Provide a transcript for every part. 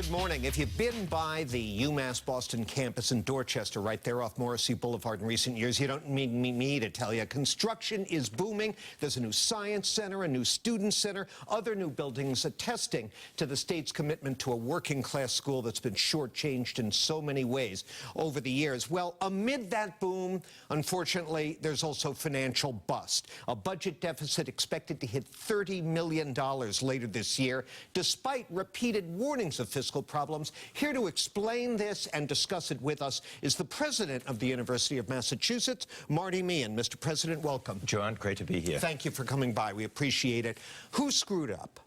Good morning. If you've been by the UMass Boston campus in Dorchester, right there off Morrissey Boulevard in recent years, you don't need me to tell you. Construction is booming. There's a new science center, a new student center, other new buildings attesting to the state's commitment to a working-class school that's been shortchanged in so many ways over the years. Well, amid that boom, unfortunately, there's also financial bust. A budget deficit expected to hit $30 million later this year, despite repeated warnings of fiscal problems. Here to explain this and discuss it with us is the president of the University of Massachusetts, Marty Meehan. Mr. President, welcome. John, great to be here. Thank you for coming by. We appreciate it. Who screwed up?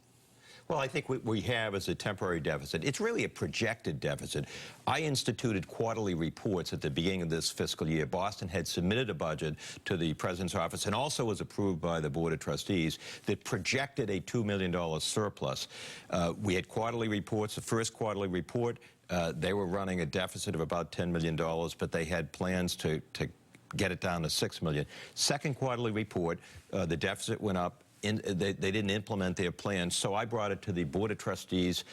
Well, I think what we have is a temporary deficit. It's really a projected deficit. I instituted quarterly reports at the beginning of this fiscal year. Boston had submitted a budget to the president's office and also was approved by the Board of Trustees that projected a $2 million surplus. We had quarterly reports. The first quarterly report, they were running a deficit of about $10 million, but they had plans to get it down to $6 million. Second quarterly report, the deficit went up. They didn't implement their plan, so I brought it to the Board of Trustees,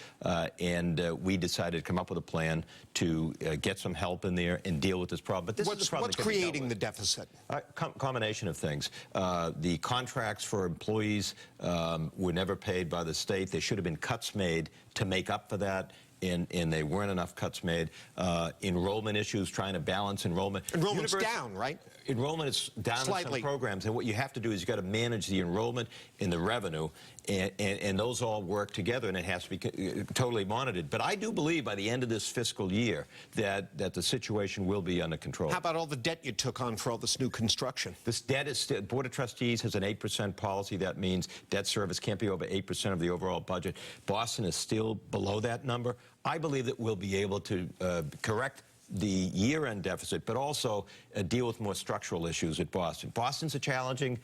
and we decided to come up with a plan to get some help in there and deal with this problem. But this is the problem. What's creating the deficit? Combination of things. The contracts for employees were never paid by the state. There should have been cuts made to make up for that. And there weren't enough cuts made. Enrollment issues, trying to balance enrollment. Enrollment's down, right? Enrollment is down Slightly. in some programs, and what you have to do is you've got to manage the enrollment and the revenue, and those all work together, and it has to be totally monitored. But I do believe by the end of this fiscal year that the situation will be under control. How about all the debt you took on for all this new construction? This debt is still, Board of Trustees has an 8% policy. That means debt service can't be over 8% of the overall budget. Boston is still below that number. I believe that we'll be able to correct the year-end deficit, but also deal with more structural issues at Boston. Boston's a challenging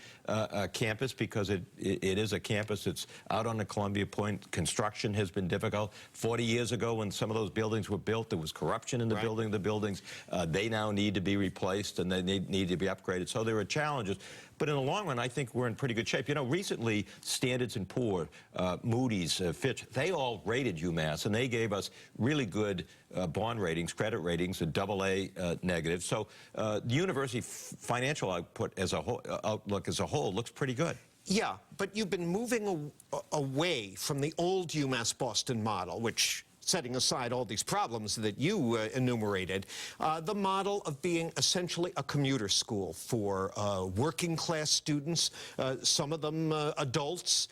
campus because it is a campus that's out on the Columbia Point. Construction has been difficult. 40 years ago, when some of those buildings were built, there was corruption in the building. The buildings, they now need to be replaced, and they need to be upgraded. So there are challenges. But in the long run, I think we're in pretty good shape. You know, recently, Standards & Poor's, Moody's, Fitch, they all rated UMass, and they gave us really good bond ratings, credit ratings, a AA negative. So the university financial outlook as a whole looks pretty good. Yeah, but you've been moving away from the old UMass Boston model, which, setting aside all these problems that you enumerated, the model of being essentially a commuter school for working-class students, some of them adults,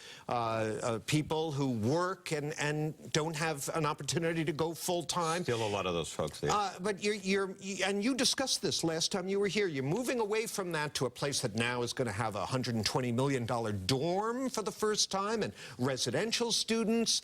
people who work and don't have an opportunity to go full-time. Still a lot of those folks there. But and you discussed this last time you were here. You're moving away from that to a place that now is going to have a $120 million dorm for the first time, and residential students,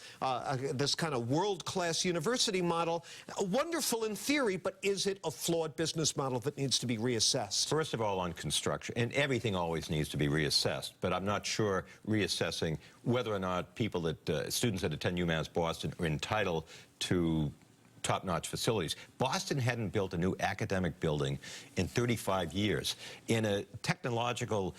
this kind of world-class university model. Wonderful in theory, but is it a flawed business model that needs to be reassessed? First of all, on construction, and everything always needs to be reassessed, but I'm not sure reassessing whether or not people that, students that attend UMass Boston are entitled to top-notch facilities. Boston hadn't built a new academic building in 35 years. In a technological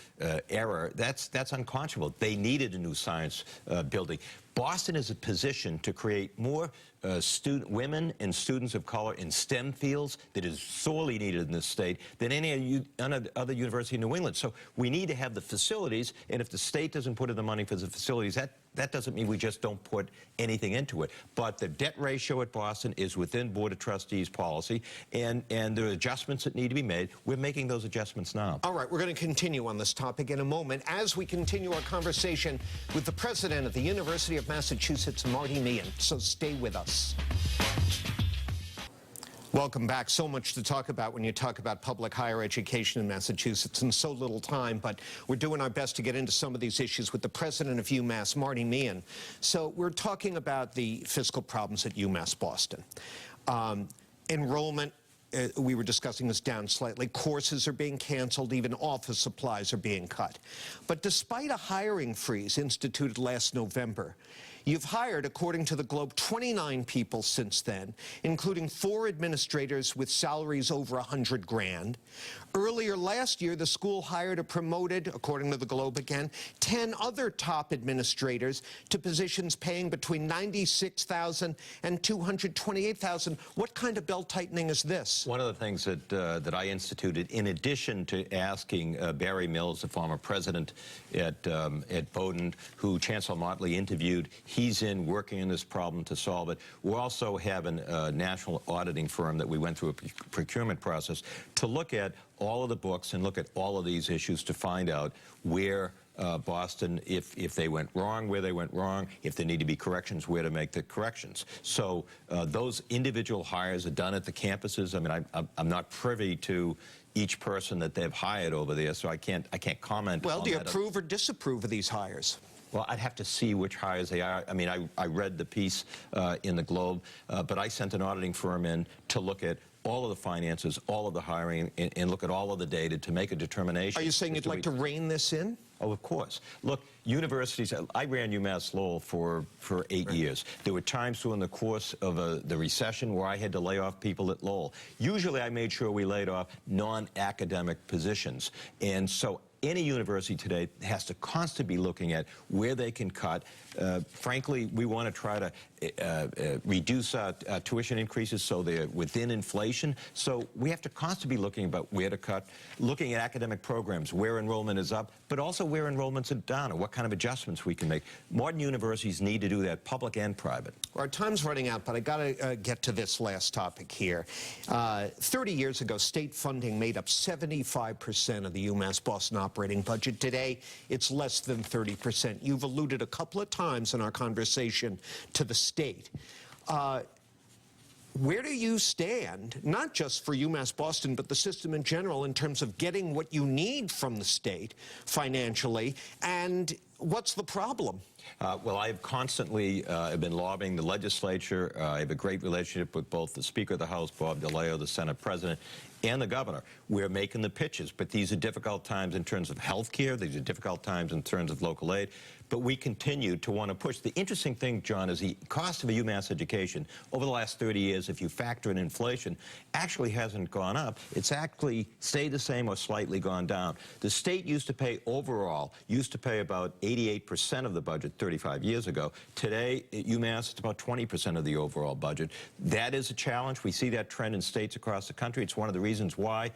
era, that's unconscionable. They needed a new science building. Boston is a position to create more women and students of color in STEM fields that is sorely needed in this state than any other university in New England. So we need to have the facilities, and if the state doesn't put in the money for the facilities, that doesn't mean we just don't put anything into it. But the debt ratio at Boston is within Board of Trustees policy, and there are adjustments that need to be made. We're making those adjustments now. All right, we're going to continue on this topic in a moment as we continue our conversation with the president of the University of Massachusetts, Marty Meehan. So stay with us. Welcome back. So much to talk about when you talk about public higher education in Massachusetts, and so little time, but we're doing our best to get into some of these issues with the president of UMass, Marty Meehan. So we're talking about the fiscal problems at UMass Boston. Enrollment, we were discussing, is down slightly. Courses are being canceled. Even office supplies are being cut. But despite a hiring freeze instituted last November, You've hired, according to the Globe, 29 people since then, including 4 administrators with salaries over $100,000. Earlier last year, the school hired or promoted, according to the Globe again, 10 other top administrators to positions paying between $96,000 and $228,000. What kind of belt-tightening is this? One of the things that I instituted, in addition to asking Barry Mills, the former president at Bowdoin, who Chancellor Motley interviewed, he's in working on this problem to solve it. We also have a national auditing firm that we went through a procurement process to look at all of the books and look at all of these issues to find out where Boston, if they went wrong, where they went wrong, if there need to be corrections, where to make the corrections. So those individual hires are done at the campuses. I mean, I'm not privy to each person that they've hired over there, so I can't comment on that. Well, do you approve or disapprove of these hires? Well, I'd have to see which hires they are. I mean, I read the piece in the Globe, but I sent an auditing firm in to look at all of the finances, all of the hiring, and look at all of the data to make a determination. Are you saying you'd like to rein this in? Oh, of course. Look, universities, I ran UMass Lowell for 8 years. There were times during the course of the recession where I had to lay off people at Lowell. Usually I made sure we laid off non-academic positions. And so any university today has to constantly be looking at where they can cut. Frankly, we want to try to reduce tuition increases so they're within inflation. So we have to constantly be looking about where to cut, looking at academic programs, where enrollment is up, but also where enrollments are down, and what kind of adjustments we can make. Modern universities need to do that, public and private. Our time's running out, but I got to get to this last topic here. 30 years ago, state funding made up 75% of the UMass Boston operating budget. Today, it's less than 30%. You've alluded a couple of times in our conversation to the state. Where do you stand, not just for UMass Boston, but the system in general, in terms of getting what you need from the state financially, and what's the problem? Well, I've constantly been lobbying the legislature. I have a great relationship with both the Speaker of the House, Bob DeLeo, the Senate President, and the Governor. We're making the pitches, but these are difficult times in terms of health care. These are difficult times in terms of local aid. But we continue to want to push. The interesting thing, John, is the cost of a UMass education over the last 30 years, if you factor in inflation, actually hasn't gone up. It's actually stayed the same or slightly gone down. The state used to pay overall, about 88% of the budget 35 years ago. Today, at UMass, it's about 20% of the overall budget. That is a challenge. We see that trend in states across the country. It's one of the reasons why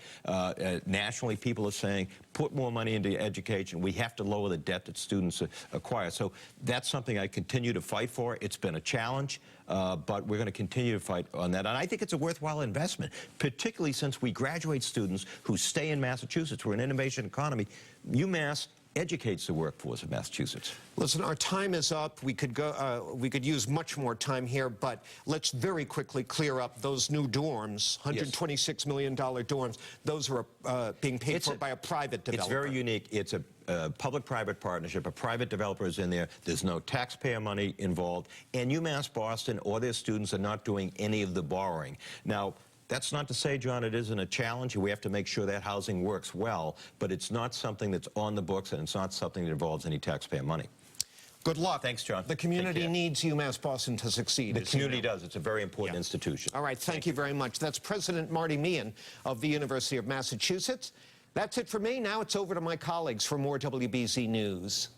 nationally people are saying, put more money into education. We have to lower the debt that students acquire. So that's something I continue to fight for. It's been a challenge, but we're going to continue to fight on that. And I think it's a worthwhile investment, particularly since we graduate students who stay in Massachusetts. We're an innovation economy. UMass educates the workforce of Massachusetts. Listen, our time is up. We could use much more time here, but let's very quickly clear up those new dorms, $126 million dorms. Those are being paid for by a private developer. It's very unique. It's a public-private partnership. A private developer is in there. There's no taxpayer money involved. And UMass Boston or their students are not doing any of the borrowing. Now, that's not to say, John, it isn't a challenge. We have to make sure that housing works well, but it's not something that's on the books, and it's not something that involves any taxpayer money. Good luck. Thanks, John. The community needs UMass Boston to succeed. The community does. It's a very important institution. All right. Thank you very much. That's President Marty Meehan of the University of Massachusetts. That's it for me. Now it's over to my colleagues for more WBZ News.